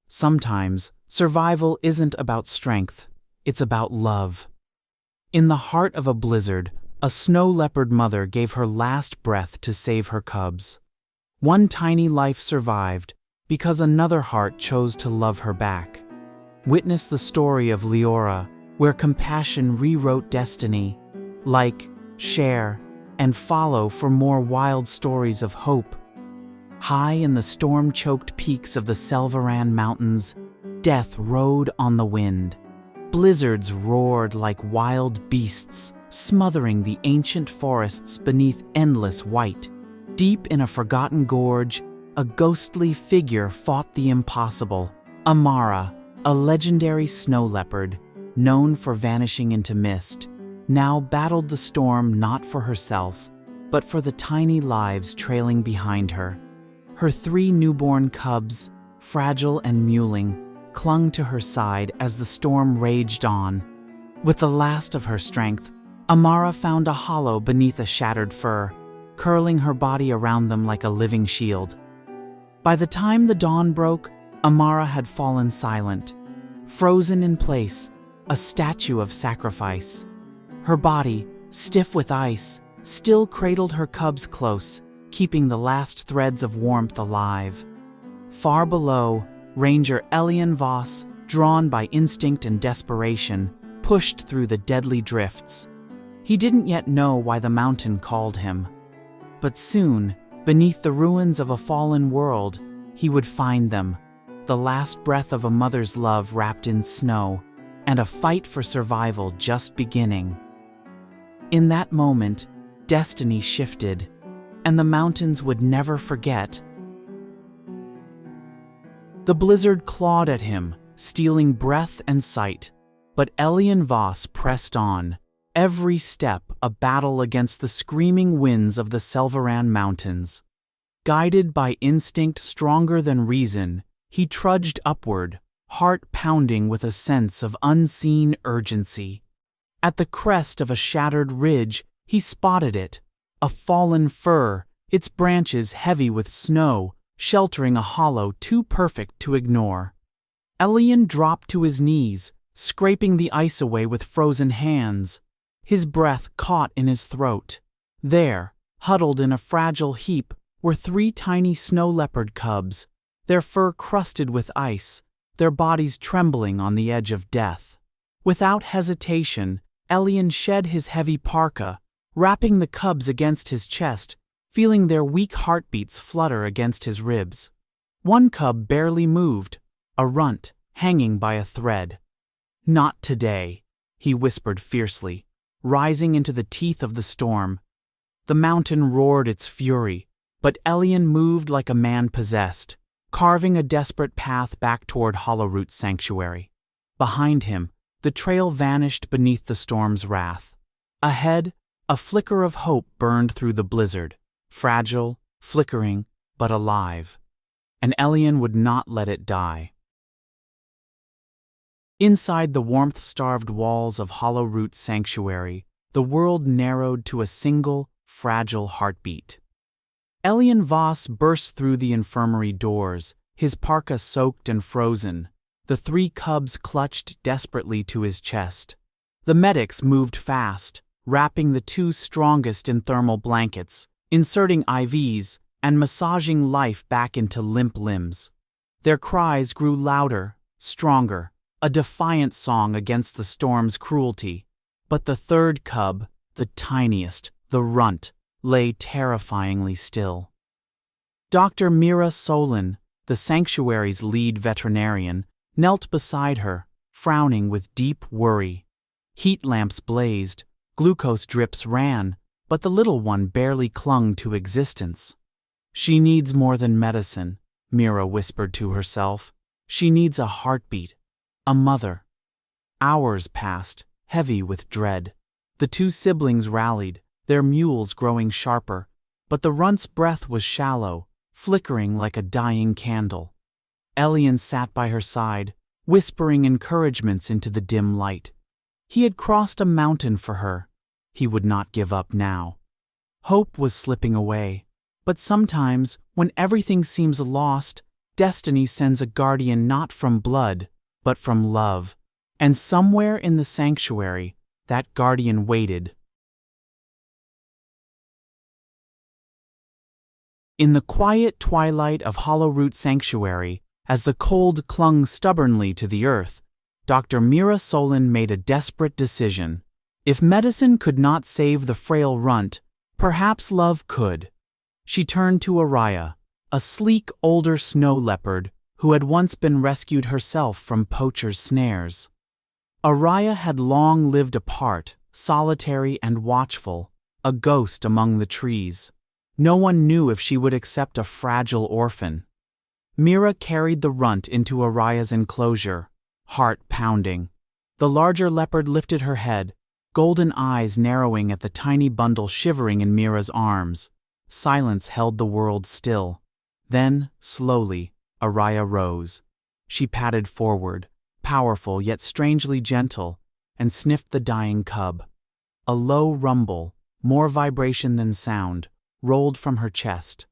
Sometimes, survival isn't about strength, it's about love. In the heart of a blizzard, a snow leopard mother gave her last breath to save her cubs. One tiny life survived because another heart chose to love her back. Witness the story of Leopard, where compassion rewrote destiny. Like, share, and follow for more wild stories of hope. High in the storm-choked peaks of the Selvaran Mountains, death rode on the wind. Blizzards roared like wild beasts, smothering the ancient forests beneath endless white. Deep in a forgotten gorge, a ghostly figure fought the impossible. Amara, a legendary snow leopard, known for vanishing into mist, now battled the storm not for herself, but for the tiny lives trailing behind her. Her 3 newborn cubs, fragile and mewling, clung to her side as the storm raged on. With the last of her strength, Amara found a hollow beneath a shattered fir, curling her body around them like a living shield. By the time the dawn broke, Amara had fallen silent, frozen in place, a statue of sacrifice. Her body, stiff with ice, still cradled her cubs close, keeping the last threads of warmth alive. Far below, Ranger Elian Voss, drawn by instinct and desperation, pushed through the deadly drifts. He didn't yet know why the mountain called him. But soon, beneath the ruins of a fallen world, he would find them, the last breath of a mother's love wrapped in snow, and a fight for survival just beginning. In that moment, destiny shifted, and the mountains would never forget. The blizzard clawed at him, stealing breath and sight, but Elian Voss pressed on, every step a battle against the screaming winds of the Selvaran Mountains. Guided by instinct stronger than reason, he trudged upward, heart pounding with a sense of unseen urgency. At the crest of a shattered ridge, he spotted it, a fallen fir, its branches heavy with snow, sheltering a hollow too perfect to ignore. Elian dropped to his knees, scraping the ice away with frozen hands. His breath caught in his throat. There, huddled in a fragile heap, were 3 tiny snow leopard cubs, their fur crusted with ice, their bodies trembling on the edge of death. Without hesitation, Elian shed his heavy parka, wrapping the cubs against his chest, feeling their weak heartbeats flutter against his ribs. One cub barely moved, a runt, hanging by a thread. "Not today," he whispered fiercely, rising into the teeth of the storm. The mountain roared its fury, but Elian moved like a man possessed, carving a desperate path back toward Hollowroot's sanctuary. Behind him, the trail vanished beneath the storm's wrath. Ahead, a flicker of hope burned through the blizzard, fragile, flickering, but alive. And Elian would not let it die. Inside the warmth-starved walls of Hollowroot's sanctuary, the world narrowed to a single, fragile heartbeat. Elian Voss burst through the infirmary doors, his parka soaked and frozen. The 3 cubs clutched desperately to his chest. The medics moved fast, wrapping the 2 strongest in thermal blankets, inserting IVs, and massaging life back into limp limbs. Their cries grew louder, stronger, a defiant song against the storm's cruelty. But the 3rd cub, the tiniest, the runt, lay terrifyingly still. Dr. Mira Solin, the sanctuary's lead veterinarian, knelt beside her, frowning with deep worry. Heat lamps blazed, glucose drips ran, but the little one barely clung to existence. "She needs more than medicine," Mira whispered to herself. "She needs a heartbeat, a mother." Hours passed, heavy with dread. The 2 siblings rallied, their mules growing sharper, but the runt's breath was shallow, flickering like a dying candle. Elian sat by her side, whispering encouragements into the dim light. He had crossed a mountain for her. He would not give up now. Hope was slipping away, but sometimes, when everything seems lost, destiny sends a guardian not from blood, but from love. And somewhere in the sanctuary, that guardian waited. In the quiet twilight of Hollowroot Sanctuary, as the cold clung stubbornly to the earth, Dr. Mira Solon made a desperate decision. If medicine could not save the frail runt, perhaps love could. She turned to Araya, a sleek older snow leopard who had once been rescued herself from poachers' snares. Araya had long lived apart, solitary and watchful, a ghost among the trees. No one knew if she would accept a fragile orphan. Mira carried the runt into Araya's enclosure, heart pounding. The larger leopard lifted her head, golden eyes narrowing at the tiny bundle shivering in Mira's arms. Silence held the world still. Then, slowly, Araya rose. She padded forward, powerful yet strangely gentle, and sniffed the dying cub. A low rumble, more vibration than sound, rolled from her chest.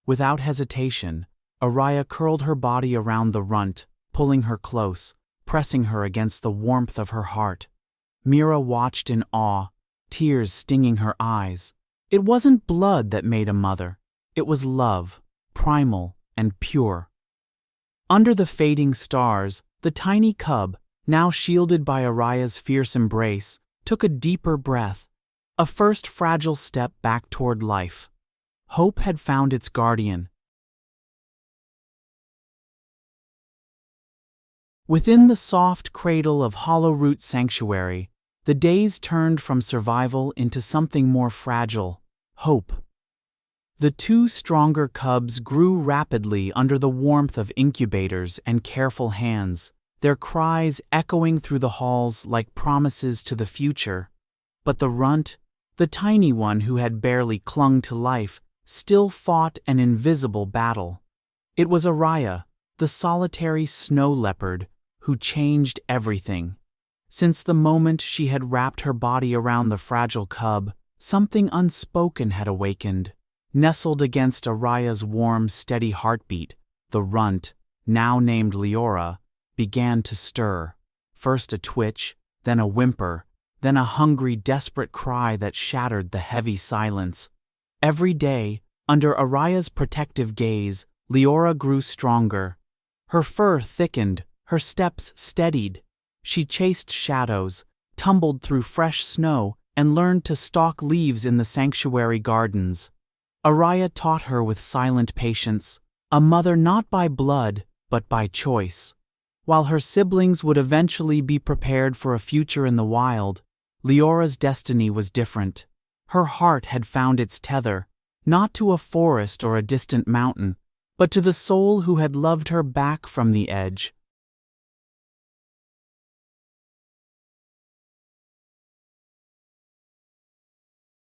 Without hesitation, Araya curled her body around the runt, pulling her close, pressing her against the warmth of her heart. Mira watched in awe, tears stinging her eyes. It wasn't blood that made a mother. It was love, primal and pure. Under the fading stars, the tiny cub, now shielded by Araya's fierce embrace, took a deeper breath, a first fragile step back toward life. Hope had found its guardian. Within the soft cradle of Hollowroot Sanctuary, the days turned from survival into something more fragile, hope. The two stronger cubs grew rapidly under the warmth of incubators and careful hands, their cries echoing through the halls like promises to the future. But the runt, the tiny one who had barely clung to life, still fought an invisible battle. It was Araya, the solitary snow leopard, who changed everything. Since the moment she had wrapped her body around the fragile cub, something unspoken had awakened. Nestled against Araya's warm, steady heartbeat, the runt, now named Leora, began to stir. First a twitch, then a whimper, then a hungry, desperate cry that shattered the heavy silence. Every day, under Araya's protective gaze, Leora grew stronger. Her fur thickened, her steps steadied. She chased shadows, tumbled through fresh snow, and learned to stalk leaves in the sanctuary gardens. Araya taught her with silent patience, a mother not by blood, but by choice. While her siblings would eventually be prepared for a future in the wild, Leora's destiny was different. Her heart had found its tether, not to a forest or a distant mountain, but to the soul who had loved her back from the edge.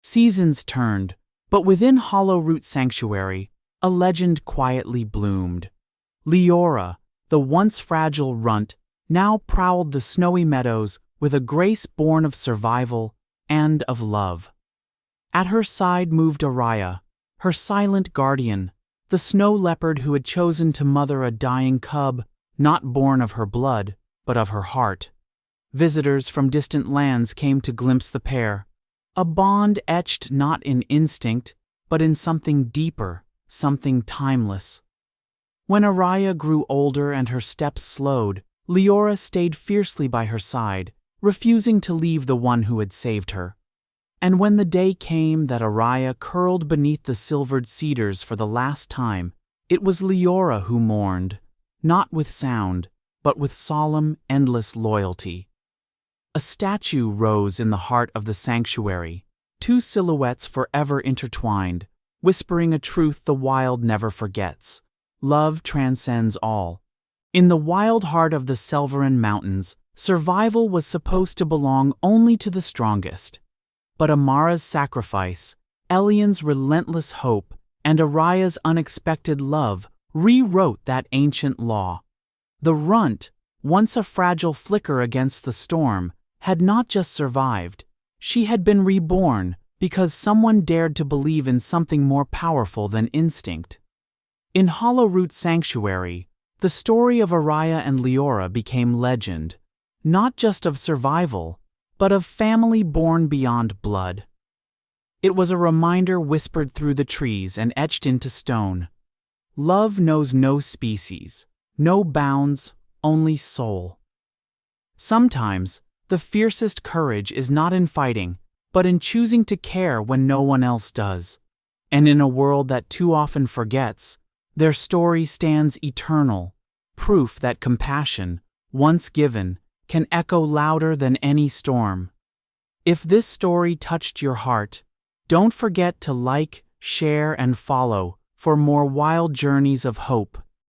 Seasons turned, but within Hollowroot Sanctuary, a legend quietly bloomed. Leora, the once fragile runt, now prowled the snowy meadows with a grace born of survival and of love. At her side moved Araya, her silent guardian, the snow leopard who had chosen to mother a dying cub, not born of her blood, but of her heart. Visitors from distant lands came to glimpse the pair, a bond etched not in instinct, but in something deeper, something timeless. When Araya grew older and her steps slowed, Leora stayed fiercely by her side, refusing to leave the one who had saved her. And when the day came that Araya curled beneath the silvered cedars for the last time, it was Leora who mourned, not with sound, but with solemn, endless loyalty. A statue rose in the heart of the sanctuary, two silhouettes forever intertwined, whispering a truth the wild never forgets. Love transcends all. In the wild heart of the Selveran Mountains, survival was supposed to belong only to the strongest. But Amara's sacrifice, Elian's relentless hope, and Araya's unexpected love rewrote that ancient law. The runt, once a fragile flicker against the storm, had not just survived, she had been reborn because someone dared to believe in something more powerful than instinct. In Hollowroot Sanctuary, the story of Araya and Leora became legend, not just of survival, but of family born beyond blood. It was a reminder whispered through the trees and etched into stone. Love knows no species, no bounds, only soul. Sometimes, the fiercest courage is not in fighting, but in choosing to care when no one else does. And in a world that too often forgets, their story stands eternal, proof that compassion, once given, can echo louder than any storm. If this story touched your heart, don't forget to like, share, and follow for more wild journeys of hope,